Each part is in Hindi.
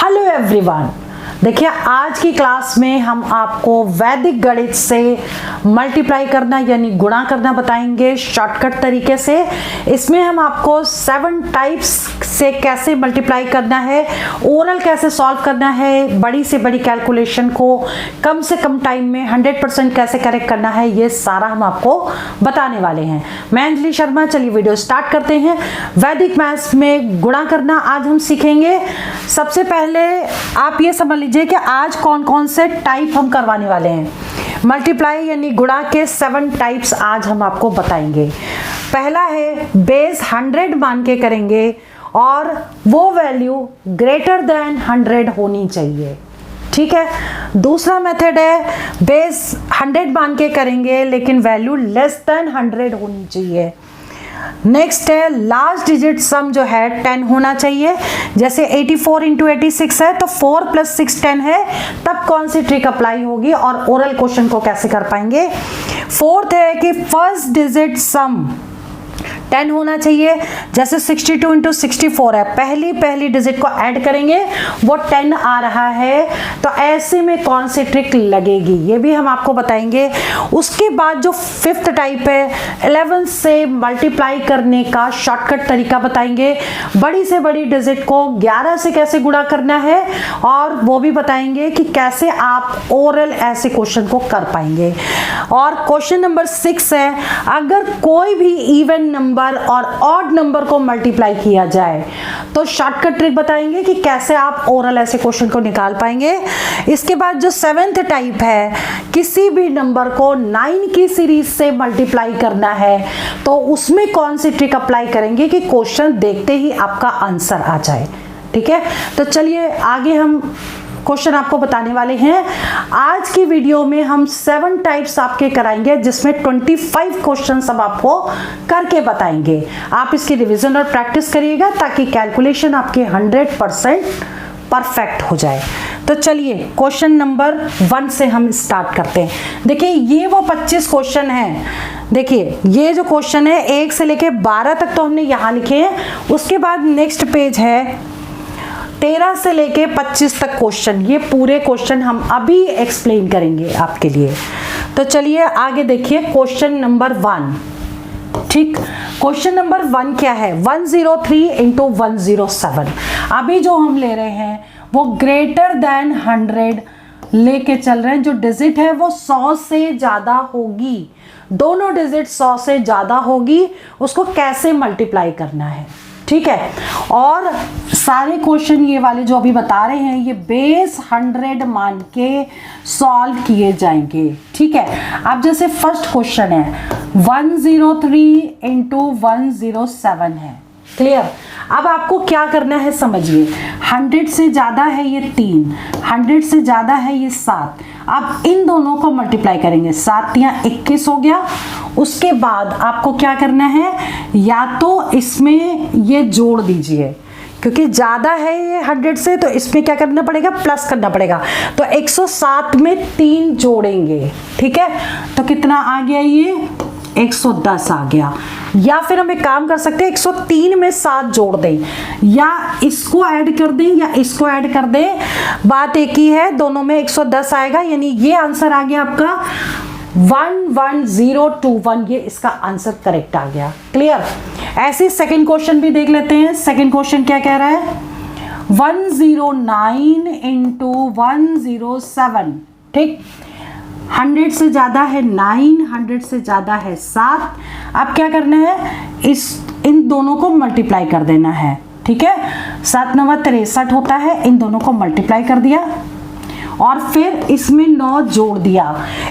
हेलो एवरीवन, देखिए आज की क्लास में हम आपको वैदिक गणित से मल्टीप्लाई करना यानी गुणा करना बताएंगे शॉर्टकट तरीके से। इसमें हम आपको 7 टाइप्स से कैसे मल्टीप्लाई करना है, ओरल कैसे सॉल्व करना है, बड़ी से बड़ी कैलकुलेशन को कम से कम टाइम में 100% कैसे करेक्ट करना है, ये सारा हम आपको बताने वाले हैं। मैं अंजलि शर्मा, चलिए वीडियो स्टार्ट करते हैं। वैदिक मैथ्स में गुणा करना आज हम सीखेंगे। सबसे पहले आप ये समझ लीजिए कि आज कौन कौन से टाइप हम करवाने वाले हैं। मल्टीप्लाई यानी गुणा के 7 टाइप्स आज हम आपको बताएंगे। पहला है बेस 100 मान के करेंगे और वो वैल्यू ग्रेटर देन 100 होनी चाहिए, ठीक है। दूसरा मेथड है बेस 100 मान के करेंगे लेकिन वैल्यू लेस देन 100 होनी चाहिए। नेक्स्ट है लास्ट डिजिट सम जो है 10 होना चाहिए। जैसे 84 इंटू 86 है तो 4 + 6 10 है, तब कौन सी ट्रिक अप्लाई होगी और ओरल क्वेश्चन को कैसे कर पाएंगे। फोर्थ है कि फर्स्ट डिजिट सम 10 होना चाहिए। जैसे 62 इंटू 64 है, पहली डिजिट को ऐड करेंगे वो 10 आ रहा है, तो ऐसे में कौन सी ट्रिक लगेगी ये भी हम आपको बताएंगे। उसके बाद जो 5th टाइप है 11 से मल्टीप्लाई करने का शॉर्टकट तरीका बताएंगे। बड़ी से बड़ी डिजिट को 11 से कैसे गुणा करना है और वो भी बताएंगे कि कैसे आप ओरल ऐसे क्वेश्चन को कर पाएंगे। और क्वेश्चन नंबर 6 है अगर कोई भी इवन नंबर और ऑड नंबर को मल्टीप्लाई किया जाए तो शॉर्टकट ट्रिक बताएंगे कि कैसे आप ओरल ऐसे क्वेश्चन को निकाल पाएंगे। इसके बाद जो 7th टाइप है किसी भी नंबर को 9 की सीरीज से मल्टीप्लाई करना है तो उसमें कौन सी ट्रिक अप्लाई करेंगे कि क्वेश्चन देखते ही आपका आंसर आ जाए, ठीक है। तो चलिए आगे हम क्वेश्चन आपको बताने वाले हैं। आज की वीडियो में हम 7 टाइप्स आपके कराएंगे जिसमें 25 क्वेश्चन सब आपको करके बताएंगे। आप इसकी रिवीजन और प्रैक्टिस करिएगा ताकि कैलकुलेशन आपके 100% परफेक्ट हो जाए। तो चलिए क्वेश्चन नंबर 1 से हम स्टार्ट करते हैं। देखिए ये वो 25 क्वेश्चन हैं। देखिए ये जो क्वेश्चन है 1 से लेके 12 तक तो हमने यहाँ लिखे हैं। उसके बाद नेक्स्ट पेज है 13 से लेके 25 तक क्वेश्चन। ये पूरे क्वेश्चन हम अभी एक्सप्लेन करेंगे आपके लिए। तो चलिए आगे देखिए क्वेश्चन नंबर 1, ठीक। क्वेश्चन नंबर 1 क्या है, 103 इंटू 107। अभी जो हम ले रहे हैं वो ग्रेटर देन 100 लेके चल रहे हैं। जो डिजिट है वो 100 से ज्यादा होगी, दोनों डिजिट 100 से ज्यादा होगी, उसको कैसे मल्टीप्लाई करना है, ठीक है। और सारे क्वेश्चन ये वाले जो अभी बता रहे हैं ये बेस 100 मान के सॉल्व किए जाएंगे, ठीक है। अब जैसे फर्स्ट क्वेश्चन है 103 इंटू 107 है, क्लियर। अब आपको क्या करना है समझिए, 100 से ज्यादा है ये 3, 100 से ज्यादा है ये 7। अब इन दोनों को मल्टीप्लाई करेंगे, 7 या 21 हो गया। उसके बाद आपको क्या करना है, या तो इसमें ये जोड़ दीजिए क्योंकि ज्यादा है ये 100 से, तो इसमें क्या करना पड़ेगा, प्लस करना पड़ेगा। तो 107 में 3 जोड़ेंगे, ठीक है। तो कितना आ गया, ये 110 आ गया। या फिर हम एक काम कर सकते हैं 103 में 7 जोड़ दें, या इसको ऐड कर दें या इसको ऐड कर दें, बात एक ही है, दोनों में 110 आएगा। यानी ये आंसर आ गया आपका 11021, ये इसका आंसर करेक्ट आ गया, क्लियर। ऐसे सेकंड क्वेश्चन भी देख लेते हैं। सेकंड क्वेश्चन क्या कह रहा है, 109 इंटू 107, ठीक। 100 से ज्यादा है 9, 100 से ज्यादा है 7। अब क्या करना है, इन दोनों को मल्टीप्लाई कर देना है, ठीक है। 7 9 63 होता है, इन दोनों को मल्टीप्लाई कर दिया और फिर इसमें 9 जोड़ दिया।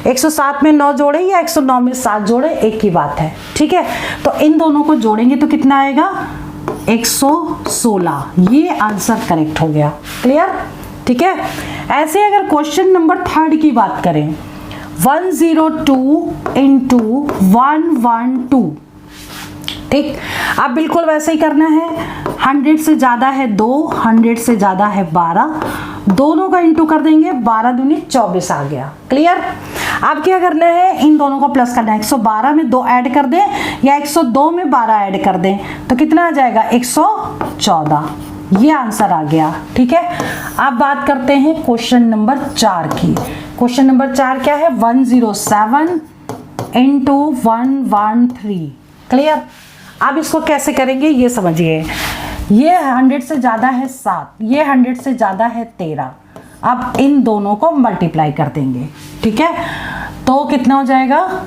107 में 9 जोड़े या 109 में 7 जोड़े, एक ही बात है, ठीक है। तो इन दोनों को जोड़ेंगे तो कितना आएगा, 116। ये आंसर करेक्ट हो गया, क्लियर, ठीक है। ऐसे अगर क्वेश्चन नंबर 3 की बात करें, 102 इंटू 112, ठीक। अब बिल्कुल वैसे ही करना है। 100 से ज्यादा है 2, 100 से ज्यादा है 12, दोनों का इंटू कर देंगे, 12 दूनी 24 आ गया, क्लियर। अब क्या करना है, इन दोनों को प्लस करना है। 112 में 2 ऐड कर दें या 102 में 12 ऐड कर दें तो कितना आ जाएगा, 114, ये आंसर आ गया। ठीक है, अब बात करते हैं क्वेश्चन नंबर 4 की। क्वेश्चन नंबर 4 क्या है? 107 इंटू 113। क्लियर? अब इसको कैसे करेंगे ये समझिए। ये 100 से ज़्यादा है 7, ये 100 से ज़्यादा है 13। अब इन दोनों को मल्टीप्लाई कर देंगे। ठीक है, तो कितना हो जाएगा?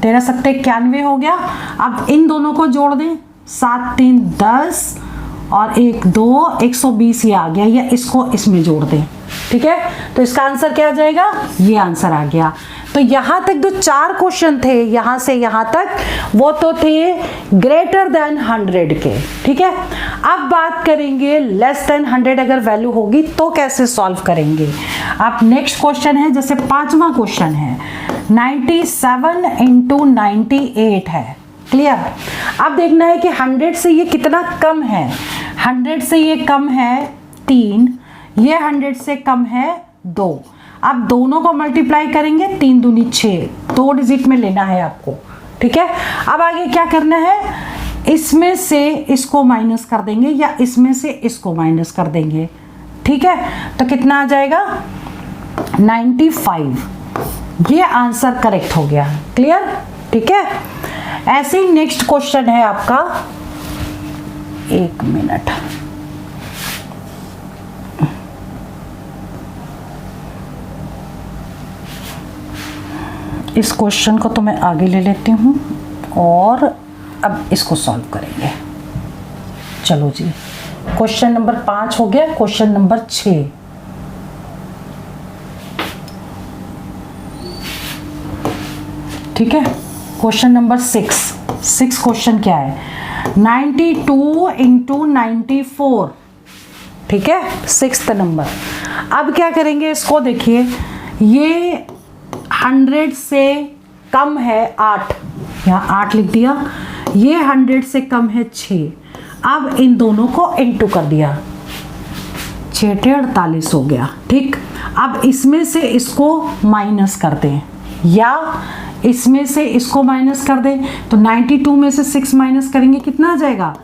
13 सत्ते 91 हो गया। अब इन दोनों को जोड़ दें, 7 3 10 और 1 2 120 ये आ गया, या इसको इसमें जोड़ दें। ठीक है, तो इसका आंसर क्या आ जाएगा? ये आंसर आ गया। तो यहां तक जो 4 क्वेश्चन थे यहां से यहां तक, वो तो थे ग्रेटर देन 100 के। ठीक है, अब बात करेंगे लेस देन 100 अगर वैल्यू होगी तो कैसे सॉल्व करेंगे। अब नेक्स्ट क्वेश्चन है, जैसे 5वां क्वेश्चन है 97 इंटू 98 है। क्लियर? अब देखना है कि 100 से ये कितना कम है। 100 से ये कम है 3, ये 100 से कम है 2। अब दोनों को मल्टीप्लाई करेंगे, 3 दूनी 6, 2 डिजिट में लेना है आपको। ठीक है, अब आगे क्या करना है? इसमें से इसको माइनस कर देंगे या इसमें से इसको माइनस कर देंगे। ठीक है, तो कितना आ जाएगा? 95। ये आंसर करेक्ट हो गया। क्लियर? ठीक है, ऐसे ही नेक्स्ट क्वेश्चन है आपका, 1 मिनट, इस क्वेश्चन को तो मैं आगे ले लेती हूँ और अब इसको सॉल्व करेंगे। चलो जी, क्वेश्चन नंबर 5 हो गया। क्वेश्चन नंबर 6, ठीक है। क्वेश्चन नंबर 6 क्वेश्चन क्या है? 92 इंटू 94। ठीक है, 6th नंबर। अब क्या करेंगे इसको? देखिए, ये 100 से कम है 8, यहाँ 8 लिख दिया। ये 100 से कम है 6। अब इन दोनों को इंटू कर दिया, 6 48 हो गया। ठीक, अब इसमें से इसको माइनस कर दें या इसमें से इसको माइनस कर दें, तो 92 में से 6 माइनस करेंगे, कितना आ जाएगा?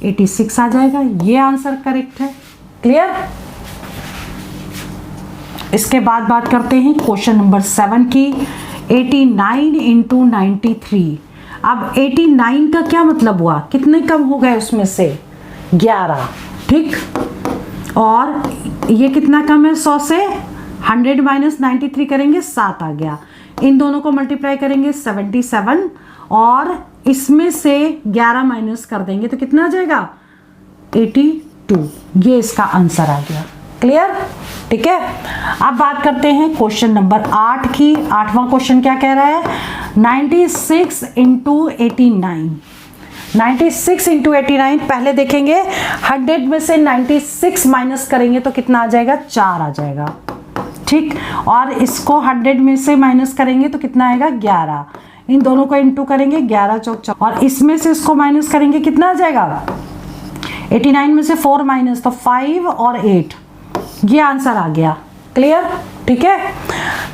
86 आ जाएगा। ये आंसर करेक्ट है। क्लियर? इसके बाद बात करते हैं क्वेश्चन नंबर 7 की, 89 इंटू 93। अब 89 का क्या मतलब हुआ? कितने कम हो गए उसमें से? 11। ठीक, और ये कितना कम है 100 से? 100 माइनस 93 करेंगे, 7 आ गया। इन दोनों को मल्टीप्लाई करेंगे, 77, और इसमें से 11 माइनस कर देंगे तो कितना आ जाएगा? 82। ये इसका आंसर आ गया। क्लियर? ठीक है, अब बात करते हैं क्वेश्चन नंबर 8 की। 8वां क्वेश्चन क्या कह रहा है? 96 इंटू 89। 96 इंटू 89 पहले देखेंगे, 100 में से 96 माइनस करेंगे तो कितना आ जाएगा? 4 आ जाएगा। ठीक, और इसको 100 में से माइनस करेंगे तो कितना आएगा? 11। इन दोनों को इंटू करेंगे, 11 चौक 4, और इसमें से इसको माइनस करेंगे, कितना आ जाएगा? 89 में से 4 माइनस, तो 5 और 8। ये आंसर आ गया। क्लियर? ठीक है,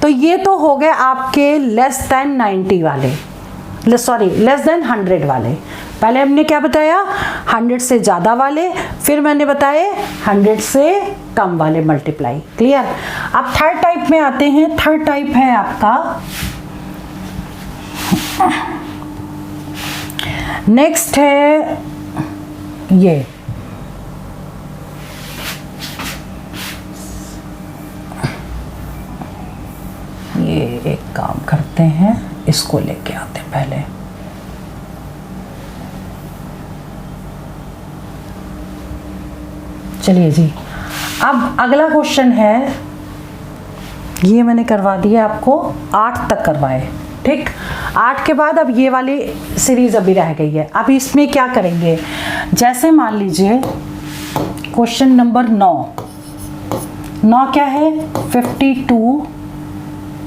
तो ये तो हो गए आपके लेस देन 90 वाले, सॉरी लेस देन 100 वाले। पहले हमने क्या बताया? 100 से ज़्यादा वाले, फिर मैंने बताए 100 से कम वाले मल्टीप्लाई। क्लियर? अब थर्ड टाइप में आते हैं। थर्ड टाइप है आपका, नेक्स्ट है ये एक काम करते हैं, इसको लेके आते हैं पहले। चलिए जी, अब अगला क्वेश्चन है, ये मैंने करवा दिया आपको, 8 तक करवाए। ठीक, 8 के बाद अब ये वाली सीरीज अभी रह गई है। अब इसमें क्या करेंगे? जैसे मान लीजिए क्वेश्चन नंबर 9 क्या है? 52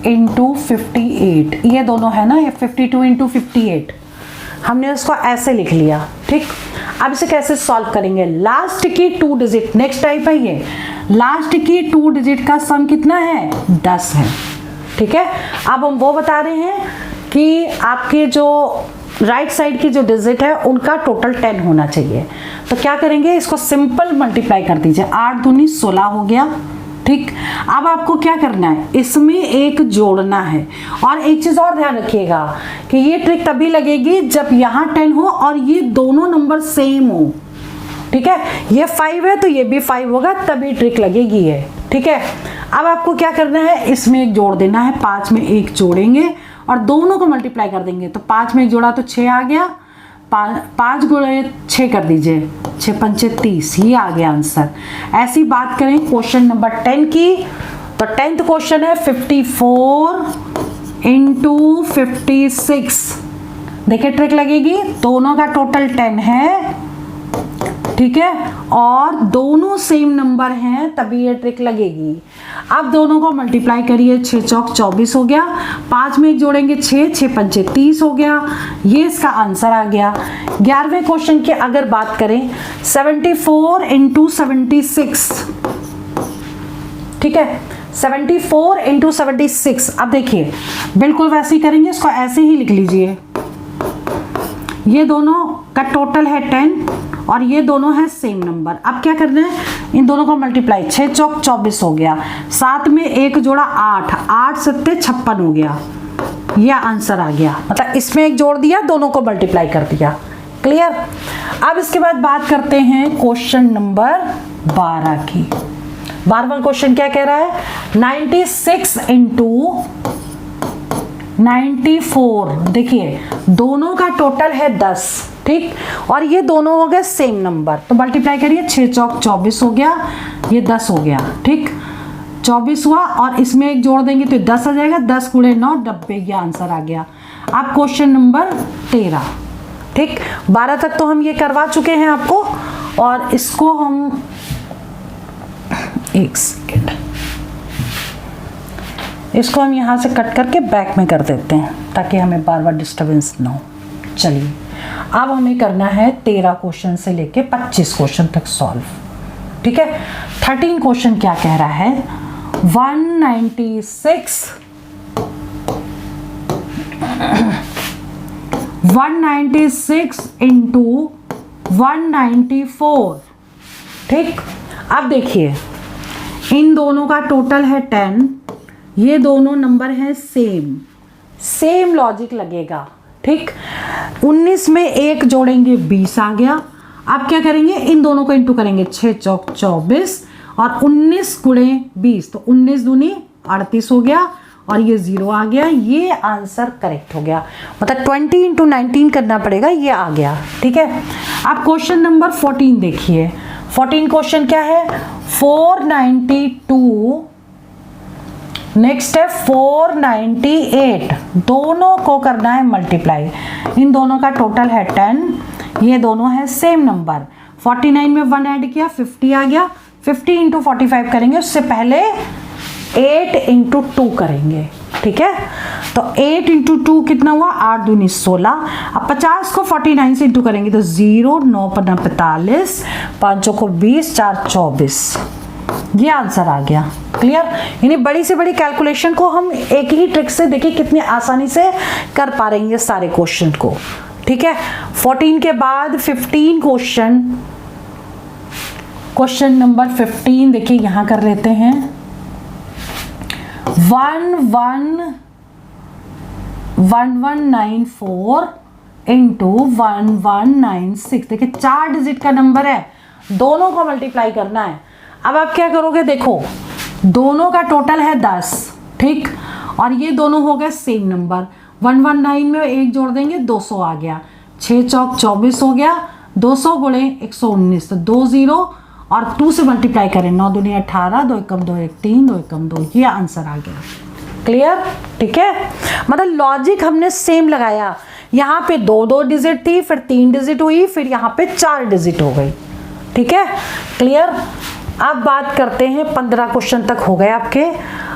इंटू 58। ये दोनों है ना, ये 52 इंटू 58। हमने उसको ऐसे लिख लिया। ठीक, अब इसे कैसे सॉल्व करेंगे? लास्ट की 2 डिजिट, नेक्स्ट टाइप है ये, लास्ट की 2 डिजिट का सम कितना है? 10 है। ठीक है, अब हम वो बता रहे हैं कि आपके जो राइट साइड की जो डिजिट है उनका टोटल 10 होना चाहिए। तो क्या करेंगे, इसको सिंपल मल्टीप्लाई कर दीजिए। 8 दूनी 16 हो गया। ठीक, अब आपको क्या करना है, इसमें एक जोड़ना है। और एक चीज और ध्यान रखिएगा कि ये ट्रिक तभी लगेगी जब यहाँ 10 हो और ये दोनों नंबर सेम हो। ठीक है, ये 5 है तो ये भी 5 होगा, तभी ट्रिक लगेगी ये। ठीक है, अब आपको क्या करना है, इसमें एक जोड़ देना है। 5 में एक जोड़ेंगे और दोनों को मल्टीप्लाई कर देंगे। तो 5 में एक जोड़ा तो 6 आ गया। 5 गुणे 6 कर दीजिए, 6 पंचे 30, ये आ गया आंसर। ऐसी बात करें क्वेश्चन नंबर 10 की, तो 10th क्वेश्चन है 54 इंटू 56। देखिए ट्रिक लगेगी, दोनों का टोटल 10 है। ठीक है, और दोनों सेम नंबर हैं, तभी ये ट्रिक लगेगी। अब दोनों को मल्टीप्लाई करिए, 6 चौक 24 हो गया। 5 में एक जोड़ेंगे 6, 6 पंचे 30 हो गया। ये इसका आंसर आ गया। 11वें क्वेश्चन की अगर बात करें, 74 इंटू 76। ठीक है, 74 इंटू 76। अब देखिए बिल्कुल वैसे ही करेंगे, इसको ऐसे ही लिख लीजिए। ये दोनों का टोटल है 10 और ये दोनों है सेम नंबर। अब क्या करना है, इन दोनों को मल्टीप्लाई, 6 चौक 24 हो गया। 7 में एक जोड़ा 8, 8 सत्ते 56 हो गया। ये आंसर आ गया, मतलब इसमें एक जोड़ दिया, दोनों को मल्टीप्लाई कर दिया। क्लियर। अब इसके बाद बात करते हैं क्वेश्चन नंबर 12 की। 12वां क्वेश्चन क्या कह रहा है, 96 इंटू 94। देखिए दोनों का टोटल है 10। ठीक, और ये दोनों हो गए सेम नंबर, तो मल्टीप्लाई करिए। 6 चौक 24 हो गया, ये 10 हो गया। ठीक, 24 हुआ और इसमें एक जोड़ देंगे तो 10 आ जाएगा। 10 गुणे 9 90, ये आंसर आ गया। अब क्वेश्चन नंबर 13। ठीक, 12 तक तो हम ये करवा चुके हैं आपको, और इसको हम एक सेकेंड, इसको हम यहाँ से कट करके बैक में कर देते हैं ताकि हमें बार बार डिस्टर्बेंस ना हो। चलिए, अब हमें करना है 13 क्वेश्चन से लेके 25 क्वेश्चन तक सॉल्व। ठीक है, 13 क्वेश्चन क्या कह रहा है, 196 इंटू 194। ठीक, अब देखिए इन दोनों का टोटल है 10, ये दोनों नंबर हैं सेम लॉजिक लगेगा। ठीक, 19 में एक जोड़ेंगे 20 आ गया। अब क्या करेंगे, इन दोनों को इंटू करेंगे, 6 चौक 24 और 19 गुणे 20, तो 19 दूनी 38 हो गया और ये 0 आ गया। ये आंसर करेक्ट हो गया, मतलब 20 इंटू 19 करना पड़ेगा, ये आ गया। ठीक है, अब क्वेश्चन नंबर 14 देखिए। 14 क्वेश्चन क्या है, 492, नेक्स्ट है 498। दोनों को करना है मल्टीप्लाई। इन दोनों का टोटल है 10, ये दोनों है सेम नंबर। 49 में 1 ऐड किया, 50 आ गया। 50 इंटू 45 करेंगे, उससे पहले 8 इंटू 2 करेंगे। ठीक है, तो 8 इंटू 2 कितना हुआ, 8 दूनी 16। अब 50 को 49 से इंटू करेंगे तो 0, 9 पन्ना 45, 5 को 20, 4 24। ये आंसर आ गया। क्लियर। यानी बड़ी से बड़ी कैलकुलेशन को हम एक ही ट्रिक से देखिए कितनी आसानी से कर पा रहे हैं ये सारे क्वेश्चन को। ठीक है, 14 के बाद 15 क्वेश्चन नंबर 15 देखिए यहां कर लेते हैं। 1194 इंटू 1196। देखिए 4 डिजिट का नंबर है, दोनों को मल्टीप्लाई करना है। अब आप क्या करोगे, देखो दोनों का टोटल है 10। ठीक, और ये दोनों हो गए सेम नंबर। 119 में एक जोड़ देंगे, 200 आ गया। 6 चौक 24 हो गया। 200 गुणे 119, तो 2 0 और 2 से मल्टीप्लाई करें, 9 दूनी 18, 2 एकम 2 1 3, 2 एकम 2, ये आंसर आ गया। क्लियर। ठीक है, मतलब लॉजिक हमने सेम लगाया। यहाँ पे 2 डिजिट थी, फिर 3 डिजिट हुई, फिर यहाँ पे 4 डिजिट हो गई। ठीक है, क्लियर। अब बात करते हैं 15 क्वेश्चन तक हो गए आपके।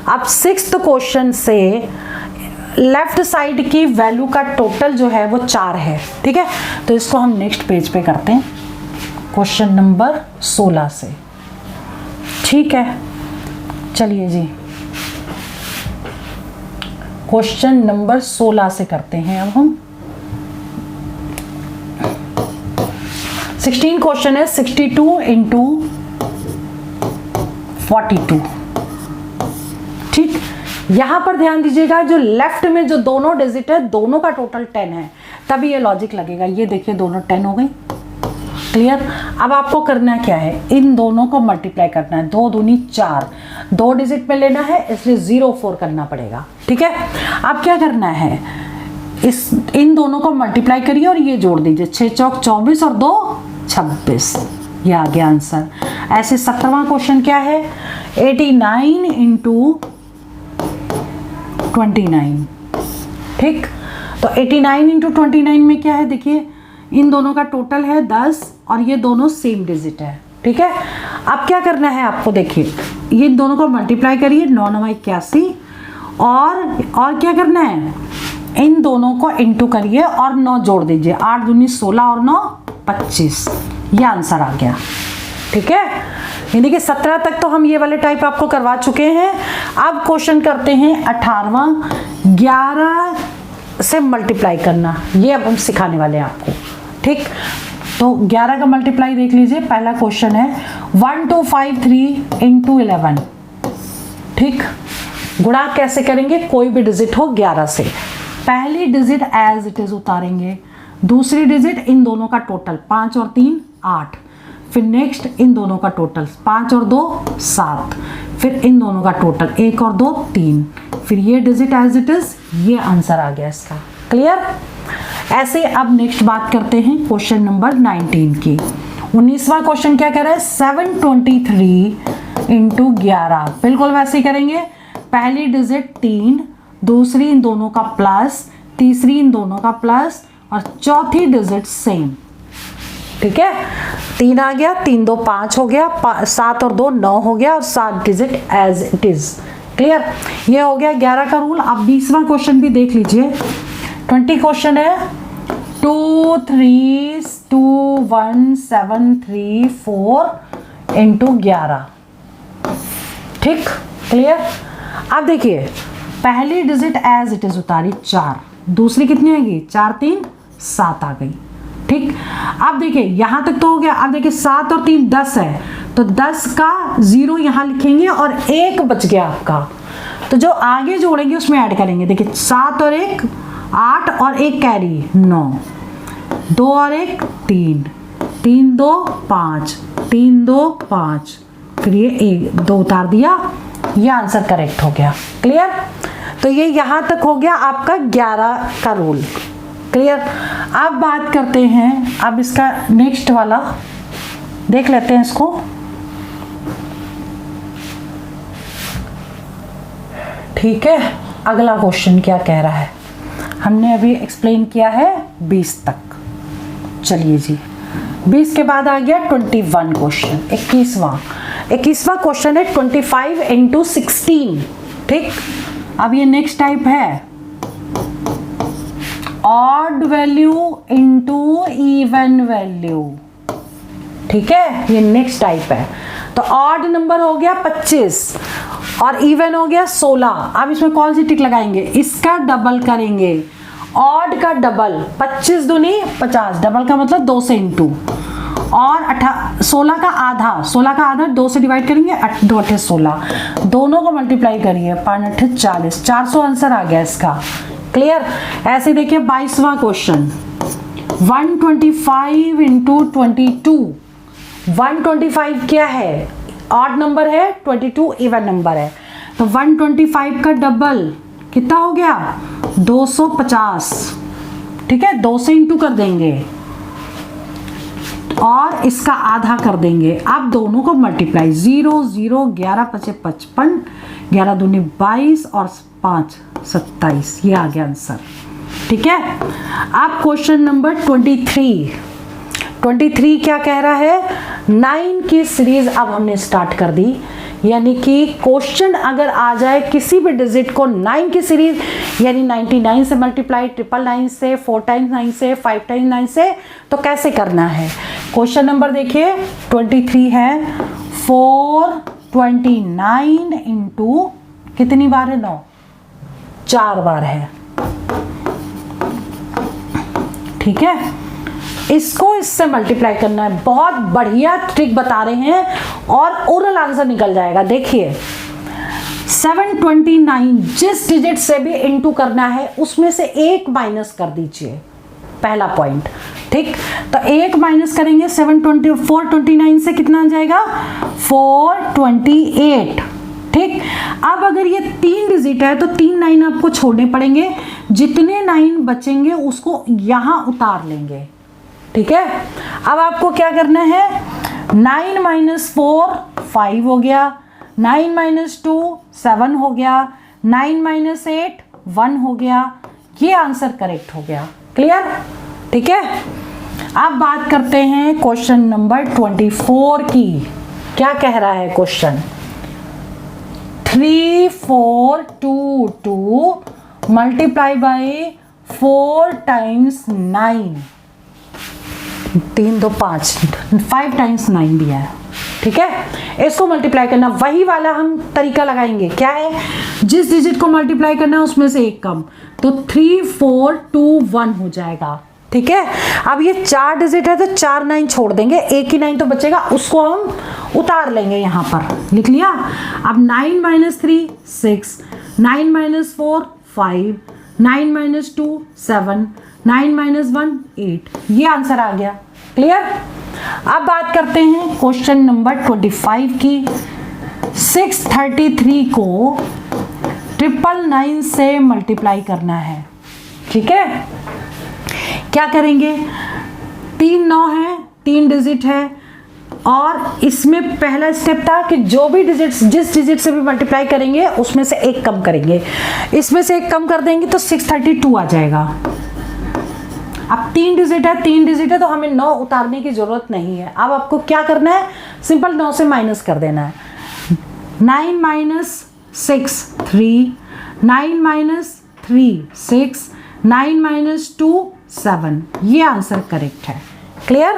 अब 6th क्वेश्चन से लेफ्ट साइड की वैल्यू का टोटल जो है वो 4 है। ठीक है, तो इसको हम नेक्स्ट पेज पे करते हैं क्वेश्चन नंबर 16 से। ठीक है, चलिए जी क्वेश्चन नंबर 16 से करते हैं अब हम। 16 क्वेश्चन है 62 इंटू 42। ठीक, यहां पर ध्यान दीजिएगा, जो लेफ्ट में जो दोनों डिजिट है दोनों का टोटल 10 है, तभी ये लॉजिक लगेगा। ये देखिए दोनों 10 हो गई। क्लियर। अब आपको करना क्या है, इन दोनों को मल्टीप्लाई करना है। 2 दूनी 4, 2 डिजिट में लेना है, इसलिए 0 4 करना पड़ेगा। ठीक है। अब क्या करना है, इन दोनों को मल्टीप्लाई करिए और ये जोड़ दीजिए। 6 चौक 24 और 2 26, ये आ गया आंसर। ऐसे 17वां क्वेश्चन क्या है, 89 इंटू 29। ठीक, तो 89 इंटू 29 में क्या है, देखिए इन दोनों का टोटल है 10 और ये दोनों सेम डिजिट है। ठीक है। अब क्या करना है आपको, देखिए ये दोनों को मल्टीप्लाई करिए, 9 9 81, और क्या करना है, इन दोनों को इंटू करिए और 9 जोड़ दीजिए। 8 दूनी 16 और 9 25, ये आंसर आ गया। ठीक है। यानी कि 17 तक तो हम ये वाले टाइप आपको करवा चुके हैं। अब क्वेश्चन करते हैं 18वां, 11 से मल्टीप्लाई करना, ये अब हम सिखाने वाले हैं आपको। ठीक, तो 11 का मल्टीप्लाई देख लीजिए। पहला क्वेश्चन है 1253 इंटू 11। ठीक, गुणा कैसे करेंगे, कोई भी डिजिट हो 11 से, पहली डिजिट एज इट इज उतारेंगे, दूसरी डिजिट इन दोनों का टोटल 5 और 3 8, फिर नेक्स्ट इन दोनों का टोटल 5 और 2 7, फिर इन दोनों का टोटल 1 और 2 3, फिर ये डिजिट एज इट इज, ये आंसर आ गया इसका। क्लियर। ऐसे अब नेक्स्ट बात करते हैं क्वेश्चन नंबर 19 की। 19वां क्वेश्चन क्या कह रहा है, 723 इंटू 11। बिल्कुल वैसे ही करेंगे, पहली डिजिट 3, दूसरी इन दोनों का प्लस, तीसरी इन दोनों का प्लस और चौथी डिजिट सेम। ठीक है, 3 आ गया, 3 2 5 हो गया, 7 और 2 9 हो गया और 7 digit as it is. Clear, ये हो गया 11 का रूल। अब 20वां क्वेश्चन भी देख लीजिए। 20 क्वेश्चन है 2 3 2 1 7 3 4 इंटू 11। ठीक, क्लियर। अब देखिए पहली डिजिट एज इट इज उतारी 4, दूसरी कितनी आएगी, 4 3 7 आ गई। ठीक, अब देखिए यहां तक तो हो गया। अब देखिए 7 और 3 10 है, तो 10 का 0 यहां लिखेंगे और 1 बच गया आपका, तो जो आगे जोड़ेंगे उसमें ऐड करेंगे। देखिए 7 और 1 8 और 1 कैरी 9, 2 और 1 3, 3 2 5, 3 2 5, फिर ये 1 2 उतार दिया, ये आंसर करेक्ट हो गया। क्लियर, तो ये यहां तक हो गया आपका 11 का रूल। क्लियर। अब बात करते हैं, अब इसका नेक्स्ट वाला देख लेते हैं इसको। ठीक है, अगला क्वेश्चन क्या कह रहा है, हमने अभी एक्सप्लेन किया है 20 तक। चलिए जी, 20 के बाद आ गया 21 क्वेश्चन, 21वां क्वेश्चन है 25 इंटू 16। ठीक, अब ये नेक्स्ट टाइप है odd value into even value. ठीक है, ये नेक्स्ट टाइप है। तो ऑड नंबर हो गया 25 और इवन हो गया 16। अब इसमें कौन सी टिक लगाएंगे, इसका डबल करेंगे, ऑड का डबल, 25 दूनी 50, डबल का मतलब 2 से इंटू, और 16 का आधा 2 से डिवाइड करेंगे, 2 8 16, दोनों को मल्टीप्लाई करिए, 5 8 40, 400 आंसर आ गया इसका। क्लियर। ऐसे देखिए 22वां क्वेश्चन 125 इंटू 22। 125 क्या है, ऑड नंबर है, 22 इवन नंबर है, तो 125 का डबल कितना हो गया, 250। ठीक है, 2 से इंटू कर देंगे और इसका आधा कर देंगे। अब दोनों को मल्टीप्लाई, 0 0 11 5 55, 11 दूनी 22 और 5 27, ये आ गया आंसर। ठीक है। अब क्वेश्चन नंबर 23 क्या कह रहा है, 9 की सीरीज अब हमने स्टार्ट कर दी। यानी कि क्वेश्चन अगर आ जाए किसी भी डिजिट को 9 की सीरीज, यानी 99 से मल्टीप्लाई, 999 से, 4 टाइम्स 9 से, 5 टाइम्स 9 से, तो कैसे करना है। क्वेश्चन नंबर देखिए 23 है 429 इंटू कितनी बार है, 9, 4 बार है। ठीक है, इसको इससे मल्टीप्लाई करना है। बहुत बढ़िया ट्रिक बता रहे हैं और ओरल आंसर निकल जाएगा। देखिए 729 जिस डिजिट से भी इनटू करना है उसमें से एक माइनस कर दीजिए, पहला पॉइंट। ठीक, तो एक माइनस करेंगे 429 से कितना आ जाएगा 428। ठीक, अब अगर ये 3 डिजिट है तो 3 9 आपको छोड़ने पड़ेंगे, जितने 9 बचेंगे उसको यहां उतार लेंगे। ठीक है, अब आपको क्या करना है 9 - 4 5 हो गया, 9 - 2 7 हो गया, 9 - 8 1 हो गया। ये आंसर करेक्ट हो गया। क्लियर? ठीक है, अब बात करते हैं क्वेश्चन नंबर 24 की। क्या कह रहा है question? 3422 multiply by 4 times 9, 3 2 5 5 times 9 दिया है। ठीक है, इसको मल्टीप्लाई करना, वही वाला हम तरीका लगाएंगे। क्या है, जिस डिजिट को मल्टीप्लाई करना है उसमें से एक कम, तो 3421 हो जाएगा। ठीक है, अब ये 4 डिजिट है तो 4 9 छोड़ देंगे, एक ही 9 तो बचेगा, उसको हम उतार लेंगे। यहां पर लिख लिया। अब 9 - 3 6, 9 - 4 5, 9 - 2 7, 9 - 1 8। ये आंसर आ गया। क्लियर? अब बात करते हैं क्वेश्चन नंबर 25 की। 633 को 999 से मल्टीप्लाई करना है। ठीक है, क्या करेंगे? 3 9 है, 3 डिजिट है, और इसमें पहला स्टेप था कि जो भी डिजिट, जिस डिजिट से भी मल्टीप्लाई करेंगे उसमें से एक कम करेंगे। इसमें से एक कम कर देंगे तो 632 आ जाएगा। अब 3 डिजिट है तो हमें 9 उतारने की जरूरत नहीं है। अब आपको क्या करना है, सिंपल 9 से माइनस कर देना है। 9 - 6 3, 9 - 3 6, 9 - 2 7। ये आंसर करेक्ट है। क्लियर?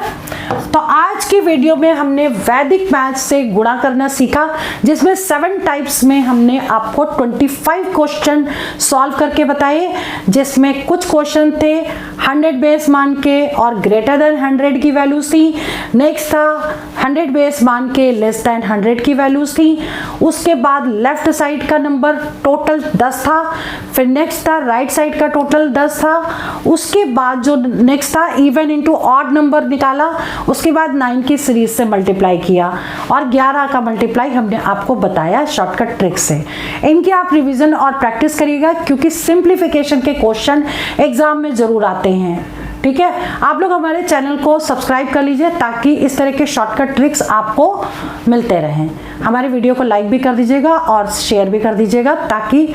तो आज की वीडियो में हमने वैदिक मैथ से गुणा करना सीखा, जिसमें 7 टाइप्स में हमने आपको 25 क्वेश्चन सॉल्व करके बताए, जिसमें कुछ क्वेश्चन थे 100 बेस मान के और ग्रेटर देन 100 की वैल्यूज थी। नेक्स्ट था 100 बेस मान के लेस देन 100 की वैल्यूज थी। उसके बाद लेफ्ट साइड का नंबर टोटल 10 था। फिर नेक्स्ट था राइट साइड का टोटल 10 था। उसके बाद जो नेक्स्ट था इवन इंटू ऑड नंबर निकाला। उसके बाद 9 की सीरीज से मल्टीप्लाई किया और 11 का मल्टीप्लाई हमने आपको बताया शॉर्टकट ट्रिक से। इनकी आप रिवीजन और प्रैक्टिस करिएगा, क्योंकि सिंप्लीफिकेशन के क्वेश्चन एग्जाम में जरूर आते हैं। ठीक है, आप लोग हमारे चैनल को सब्सक्राइब कर लीजिए ताकि इस तरह के शॉर्टकट ट्रिक्स आपको मिलते रहें। हमारे वीडियो को लाइक भी कर दीजिएगा और शेयर भी कर दीजिएगा, ताकि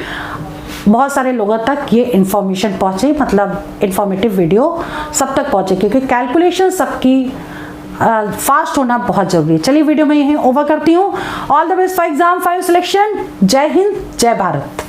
बहुत सारे लोगों तक ये इन्फॉर्मेशन पहुंचे, मतलब इन्फॉर्मेटिव वीडियो सब तक पहुंचे, क्योंकि कैलकुलेशन सबकी फास्ट होना बहुत जरूरी है। चलिए वीडियो में यहीं ओवर करती हूँ। All the best for exam 5 selection. जय हिंद, जय भारत।